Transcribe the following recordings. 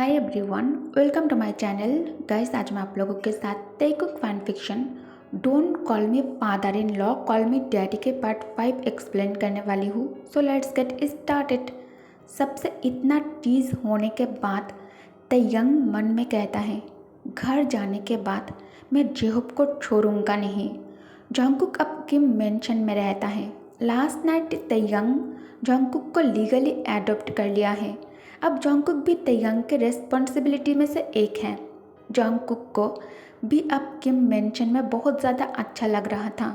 Hi everyone, welcome to my channel. Guys, आज मैं आप लोगों के साथ Telugu fan fiction don't call me father in law call me daddy के पार्ट 5 एक्सप्लेन करने वाली हूँ। So let's get started. सबसे इतना टीज होने के बाद तयंग मन में कहता है, घर जाने के बाद मैं जेहूब को छोड़ूंगा नहीं। जंगकुक अब किम मेंशन में रहता है। लास्ट नाइट तयंग जंगकुक को लीगली एडॉप्ट कर लिया है। अब जंगकुक भी तयंग के रेस्पॉन्सिबिलिटी में से एक है। जंगकुक को भी अब किम मेंशन में बहुत ज़्यादा अच्छा लग रहा था।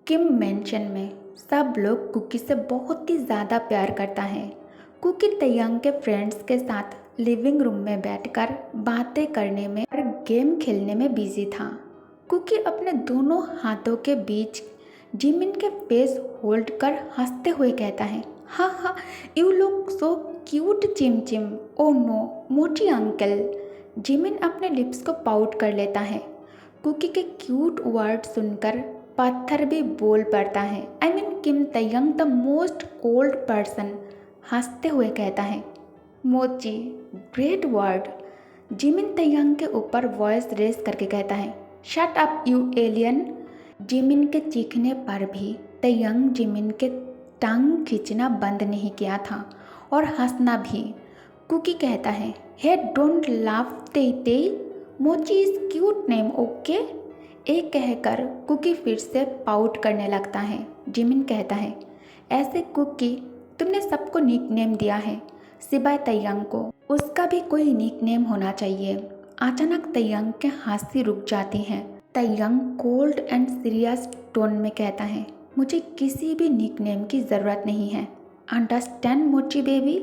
किम मेंशन में सब लोग कुकी से बहुत ही ज़्यादा प्यार करता है। कुकी तयंग के फ्रेंड्स के साथ लिविंग रूम में बैठकर बातें करने में और गेम खेलने में बिजी था। कुकी अपने दोनों हाथों के बीच जिमिन के फेस होल्ड कर हंसते हुए कहता है, हाँ हाँ, you look so cute Chim Chim. Oh no, Mochi uncle. Jimin अपने लिप्स को पाउट कर लेता है। कुकी के क्यूट वर्ड सुनकर पत्थर भी बोल पड़ता है। I mean Kim Taehyung the most cold person हंसते हुए कहता है, मोची, ग्रेट वर्ड। जिमिन तयंग के ऊपर वॉइस रेस करके कहता है, shut up you alien. Jimin के चीखने पर भी तयंग जिमिन के टांग खींचना बंद नहीं किया था और हंसना भी। कुकी कहता है, हे डोंट लाफ तेई तेई, मोची इज क्यूट नेम ओके। एक कहकर कुकी फिर से पाउट करने लगता है। जिमिन कहता है, ऐसे कुकी, तुमने सबको निक नेम दिया है सिवाय तयंग को, उसका भी कोई निक नेम होना चाहिए। अचानक तयंग के हंसी रुक जाती है। तयंग कोल्ड एंड सीरियस टोन में कहता है, मुझे किसी भी निक नेम की ज़रूरत नहीं है। अंडरस्टैंड मोची बेबी।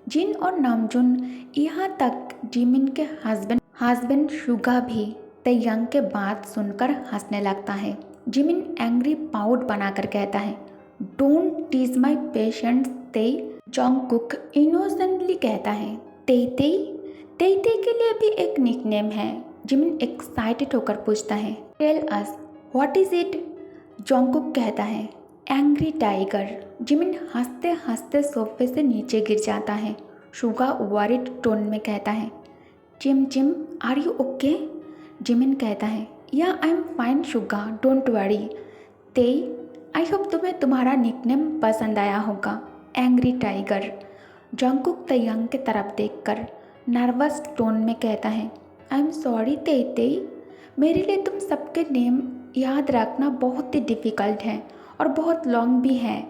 जिन और नामजुन, यहाँ तक जिमिन के हस्बैंड शुगा भी तयंग के बात सुनकर हंसने लगता है। जिमिन एंग्री पाउट बनाकर कहता है, डोंट टीज माई पेशेंट्स तेई। जंगकुक इनोसेंटली कहता है, तेई तेई, तेई तेई के लिए भी एक निक नेम है। जिमिन एक्साइटेड होकर पूछता है, tell us what is it. Jungkook कहता है, एंग्री टाइगर। जिमिन हंसते हंसते सोफे से नीचे गिर जाता है। शुगा वरिड टोन में कहता है, Jim Jim, are you okay. Jimin कहता है, yeah I am fine Suga, don't worry. Tae, I hope तुम्हें तुम्हारा निकनेम पसंद आया होगा, एंग्री टाइगर। जंगकुक तयंग की तरफ देखकर नर्वस टोन में कहता है, आई एम सॉरी तेई तेई, मेरे लिए तुम सबके नेम याद रखना बहुत ही डिफ़िकल्ट है और बहुत लॉन्ग भी है,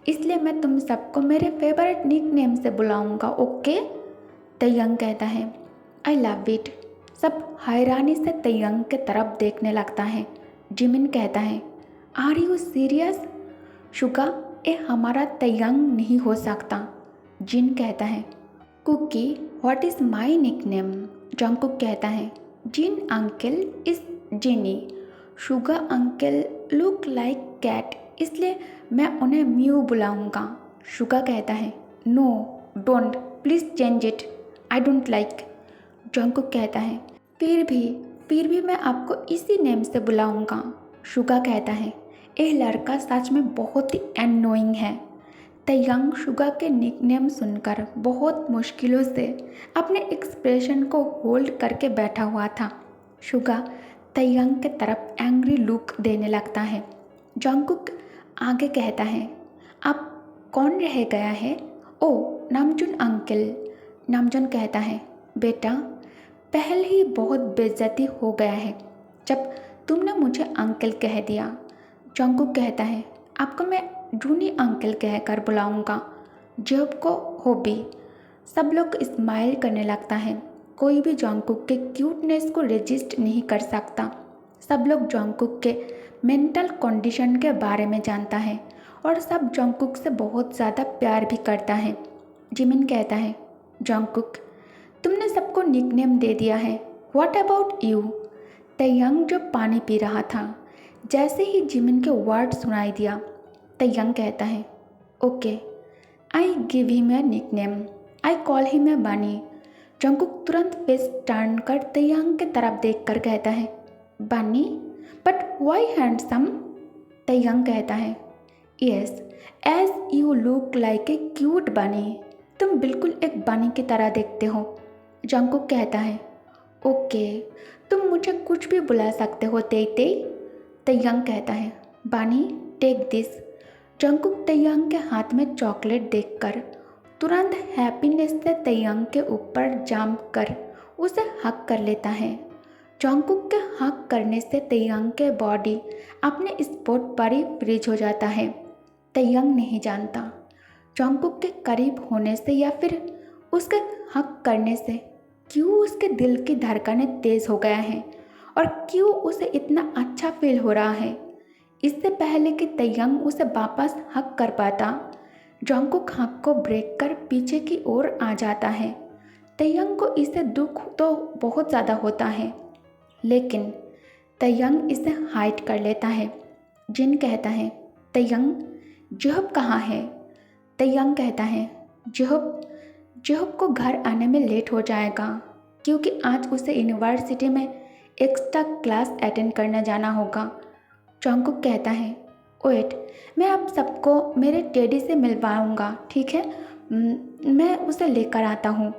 इसलिए मैं तुम सबको मेरे फेवरेट निक नेम से बुलाऊंगा ओके। तयंग कहता है, आई लव इट। सब हैरानी से तयंग के तरफ देखने लगता है। जिमिन कहता है, आर यू सीरियस। शुगा, ये हमारा तयंग नहीं हो सकता। जिन कहता है, Cookie, what is my nickname. Jungkook कहता है, Jin uncle is Jinny. Suga uncle look like cat, इसलिए मैं उन्हें म्यू बुलाऊंगा। शुगा कहता है, no don't, please change it, I don't like. Jungkook कहता है, फिर भी मैं आपको इसी नेम से बुलाऊंगा। शुगा कहता है, ये लड़का सच में बहुत ही एनोइंग है। तयंग शुगा के निकनेम सुनकर बहुत मुश्किलों से अपने एक्सप्रेशन को होल्ड करके बैठा हुआ था। शुगा तयंग के तरफ एंग्री लुक देने लगता है। जंगकुक आगे कहता है, अब कौन रह गया है। ओ, नामजुन अंकल। नामजुन कहता है, बेटा, पहले ही बहुत बेइज्जती हो गया है जब तुमने मुझे अंकल कह दिया। जंगकुक कहता है, आपको मैं जूनी अंकल कहकर बुलाऊंगा, जब को हो भी। सब लोग स्माइल करने लगता है। कोई भी जंगकुक के क्यूटनेस को रेजिस्ट नहीं कर सकता। सब लोग जंगकुक के मेंटल कंडीशन के बारे में जानता है और सब जंगकुक से बहुत ज़्यादा प्यार भी करता है। जिमिन कहता है, जंगकुक, तुमने सबको निकनेम दे दिया है, व्हाट अबाउट यू। तयंग जो पानी पी रहा था, जैसे ही जिमिन के वर्ड सुनाई दिया, तयंग कहता है, okay, I give him a nickname, I call him a बनी। जंगकुक तुरंत फेस टर्न कर तयंग के तरफ देखकर कहता है, बनी, बट वाई हैंडसम। तयंग कहता है, yes, as you look like a cute bunny, तुम बिल्कुल एक बनी की तरह देखते हो। जंगकुक कहता है, ओके, तुम मुझे कुछ भी बुला सकते हो तेई। तयंग कहता है, बानी टेक दिस। जंगकुक तयंग के हाथ में चॉकलेट देखकर तुरंत हैप्पीनेस से तयंग के ऊपर जंप कर उसे हक कर लेता है। जंगकुक के हक करने से तयंग के बॉडी अपने स्पॉट पर ही फ्रीज हो जाता है। तयंग नहीं जानता जंगकुक के करीब होने से या फिर उसके हक करने से क्यों उसके दिल की धड़कनें तेज हो गया है और क्यों उसे इतना अच्छा फील हो रहा है। इससे पहले कि तयंग उसे वापस हक कर पाता, जंगकुक हक को ब्रेक कर पीछे की ओर आ जाता है। तयंग को इसे दुख तो बहुत ज़्यादा होता है, लेकिन तयंग इसे हाइड कर लेता है। जिन कहता है, तयंग जेहब कहाँ है? तयंग कहता है, जेहब को घर आने में लेट हो जाएगा क्योंकि आज उसे यूनिवर्सिटी में एक्स्ट्रा क्लास अटेंड करने जाना होगा। जंगकुक कहता है, वेट, मैं आप सबको मेरे टेडी से मिलवाऊंगा, ठीक है? मैं उसे लेकर आता हूँ।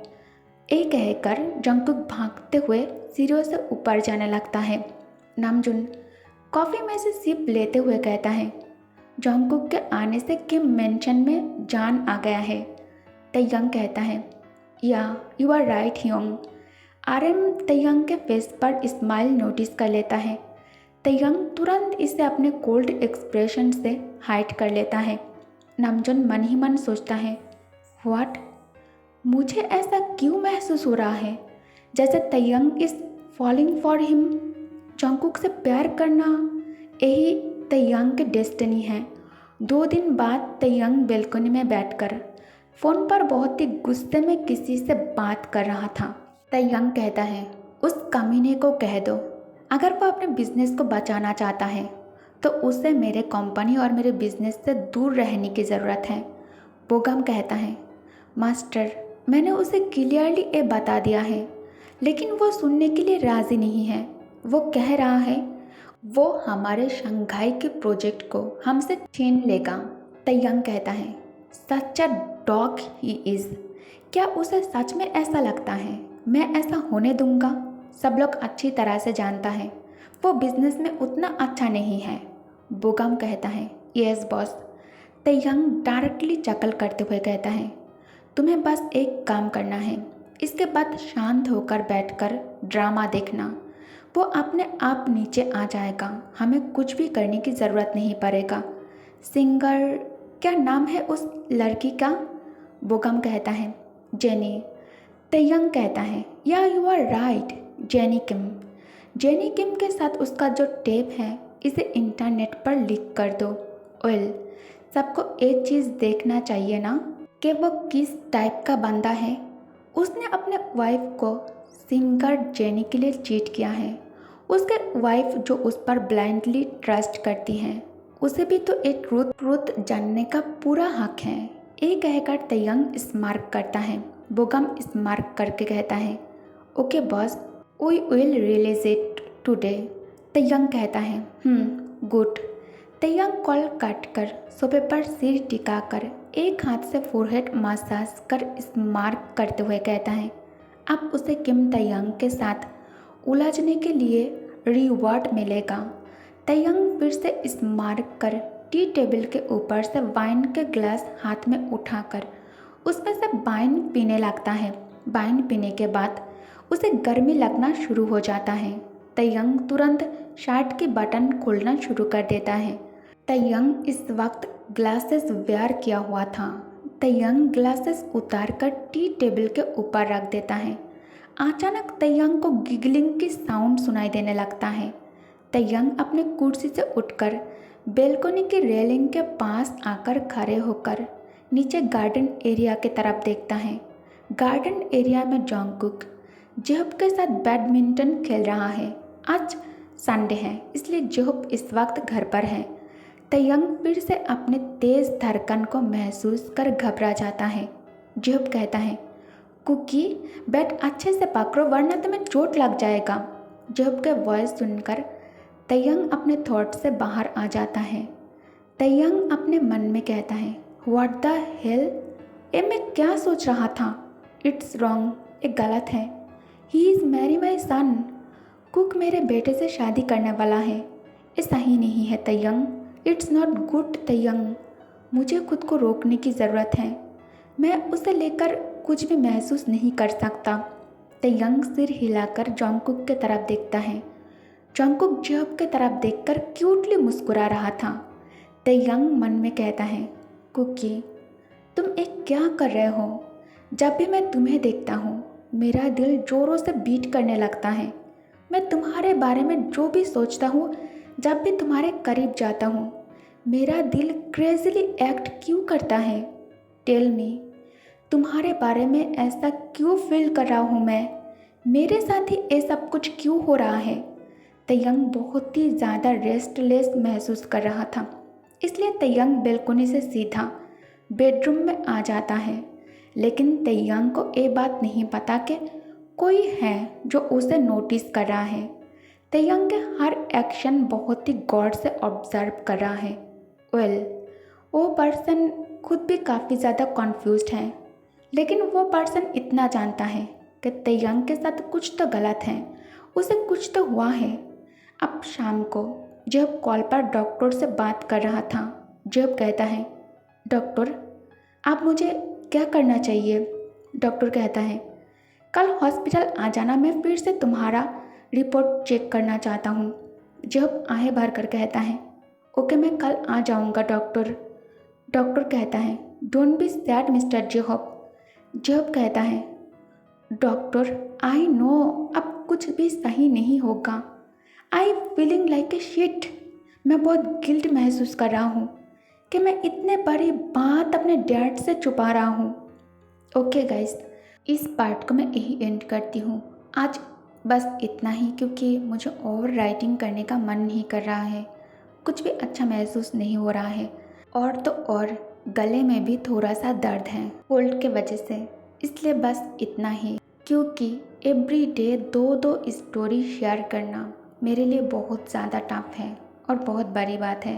ये कहकर जंगकुक भागते हुए सीढ़ियों से ऊपर जाने लगता है। नामजुन कॉफ़ी में से सिप लेते हुए कहता है, जंगकुक के आने से किम मेंशन में जान आ गया है। तयंग कहता है, yeah you are right hyung. RM Taehyung के फेस पर स्माइल नोटिस कर लेता है। तयंग तुरंत इसे अपने कोल्ड एक्सप्रेशन से हाइड कर लेता है। नामजुन मन ही मन सोचता है, व्हाट, मुझे ऐसा क्यों महसूस हो रहा है जैसे Taehyung is falling for him. Jungkook से प्यार करना यही तयंग की डेस्टिनी है। 2 दिन बाद तयंग बेल्कनी में बैठकर फ़ोन पर बहुत ही गुस्से में किसी से बात कर रहा था। तयंग कहता है, उस कमीने को कह दो अगर वो अपने बिजनेस को बचाना चाहता है तो उसे मेरे कंपनी और मेरे बिजनेस से दूर रहने की ज़रूरत है। बोगम कहता है, मास्टर, मैंने उसे क्लियरली ये बता दिया है, लेकिन वो सुनने के लिए राज़ी नहीं है। वो कह रहा है वो हमारे शंघाई के प्रोजेक्ट को हमसे छीन लेगा। तयंग कहता है, सच अ डॉग ही इज़। क्या उसे सच में ऐसा लगता है? मैं ऐसा होने दूंगा? सब लोग अच्छी तरह से जानता है वो बिजनेस में उतना अच्छा नहीं है। बोगम कहता है, यस बॉस। तयंग डायरेक्टली चकल करते हुए कहता है, तुम्हें बस एक काम करना है, इसके बाद शांत होकर बैठकर ड्रामा देखना। वो अपने आप नीचे आ जाएगा, हमें कुछ भी करने की ज़रूरत नहीं पड़ेगा। सिंगर, क्या नाम है उस लड़की का? बोगम कहता है, जेनी। तयंग कहता है, yeah you are right, Jennie Kim. Jennie Kim के साथ उसका जो टेप है इसे इंटरनेट पर लीक कर दो। वेल, सबको एक चीज़ देखना चाहिए ना कि वो किस टाइप का बंदा है। उसने अपने वाइफ को सिंगर जेनी के लिए चीट किया है। उसके वाइफ जो उस पर ब्लाइंडली ट्रस्ट करती हैं, उसे भी तो एक ट्रूथ जानने का पूरा हक है। ये कहकर तयंग स्मार्क करता है। बोगम स्मार्क करके कहता है, okay boss, we will release it today. Taehyung कहता है, गुड। तयंग कॉल काट कर सोफे पर सिर टिकाकर एक हाथ से फोरहेड मसाज कर स्मार्क करते हुए कहता है, अब उसे किम तयंग के साथ उलझने के लिए रिवॉर्ड मिलेगा। तयंग फिर से स्मार्क कर टी टेबल के ऊपर से वाइन के ग्लास हाथ में उठाकर उसमें से वाइन पीने लगता है। वाइन पीने के बाद उसे गर्मी लगना शुरू हो जाता है। तयंग तुरंत शर्ट की बटन खोलना शुरू कर देता है। तयंग इस वक्त ग्लासेस वेयर किया हुआ था। तयंग ग्लासेस उतार कर टी टेबल के ऊपर रख देता है। अचानक तयंग को गिगलिंग की साउंड सुनाई देने लगता है। तयंग अपने कुर्सी से उठकर बेलकोनी की रेलिंग के पास आकर खड़े होकर नीचे गार्डन एरिया की तरफ देखता है। गार्डन एरिया में जंगकुक जेहब के साथ बैडमिंटन खेल रहा है। आज संडे है, इसलिए जेहब इस वक्त घर पर है। तयंग फिर से अपने तेज धड़कन को महसूस कर घबरा जाता है। जेहब कहता है, कुकी, बैट अच्छे से पकड़ो वरना तुम्हें चोट लग जाएगा। जेहब के वॉइस सुनकर तयंग अपने थॉट से बाहर आ जाता है। तयंग अपने मन में कहता है, व्हाट द हेल, ये मैं क्या सोच रहा था? इट्स रॉन्ग, ये गलत है। He is marry my son. Kook मेरे बेटे से शादी करने वाला है। ये सही नहीं है Taehyung. It's not good Taehyung. मुझे खुद को रोकने की ज़रूरत है। मैं उसे लेकर कुछ भी महसूस नहीं कर सकता। तयंग सिर हिलाकर जॉन्गकुक की तरफ देखता है। जॉन्गकुक जेहब की तरफ देखकर क्यूटली मुस्कुरा रहा था। तयंग मन में कहता है, कुकी तुम एक क्या कर रहे हो? जब भी मैं तुम्हें देखता हूँ मेरा दिल जोरों से बीट करने लगता है। मैं तुम्हारे बारे में जो भी सोचता हूँ, जब भी तुम्हारे करीब जाता हूँ मेरा दिल क्रेज़िली एक्ट क्यों करता है? टेल मी, तुम्हारे बारे में ऐसा क्यों फील कर रहा हूँ मैं? मेरे साथ ही ये सब कुछ क्यों हो रहा है? तयंग बहुत ही ज़्यादा रेस्टलेस महसूस कर रहा था, इसलिए तयंग बेलकोनी से सीधा बेडरूम में आ जाता है। लेकिन तयंग को ये बात नहीं पता कि कोई है जो उसे नोटिस कर रहा है। तयंग के हर एक्शन बहुत ही गौर से ऑब्जर्व कर रहा है। वो पर्सन खुद भी काफ़ी ज़्यादा कॉन्फ्यूज्ड है, लेकिन वो पर्सन इतना जानता है कि तयंग के साथ कुछ तो गलत है, उसे कुछ तो हुआ है। अब शाम को जब कॉल पर डॉक्टर से बात कर रहा था, जब कहता है, डॉक्टर आप मुझे क्या करना चाहिए? डॉक्टर कहता है, कल हॉस्पिटल आ जाना, मैं फिर से तुम्हारा रिपोर्ट चेक करना चाहता हूँ। जब आहें भर कर कहता है, ओके मैं कल आ जाऊँगा डॉक्टर। डॉक्टर कहता है, डोंट बी सैड मिस्टर जेहब। जेहब कहता है, डॉक्टर आई नो अब कुछ भी सही नहीं होगा। I feeling like a shit. मैं बहुत गिल्ट महसूस कर रहा हूँ कि मैं इतने बड़ी बात अपने डैड से छुपा रहा हूँ। ओके गाइस, इस पार्ट को मैं यही एंड करती हूँ आज। बस इतना ही, क्योंकि मुझे ओवर राइटिंग करने का मन नहीं कर रहा है, कुछ भी अच्छा महसूस नहीं हो रहा है। और तो और गले में भी थोड़ा सा दर्द है कोल्ड के वजह से, इसलिए बस इतना ही। क्योंकि एवरी डे दो स्टोरी शेयर करना मेरे लिए बहुत ज़्यादा टफ है और बहुत बड़ी बात है।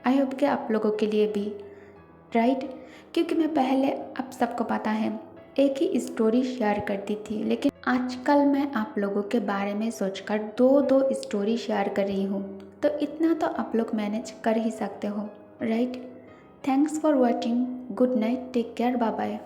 आई होप कि आप लोगों के लिए भी, राइट? क्योंकि मैं पहले, आप सबको पता है, एक ही स्टोरी शेयर करती थी, लेकिन आजकल मैं आप लोगों के बारे में सोचकर दो स्टोरी शेयर कर रही हूँ, तो इतना तो आप लोग मैनेज कर ही सकते हो, right? Thanks for watching. Good night, take care, bye bye.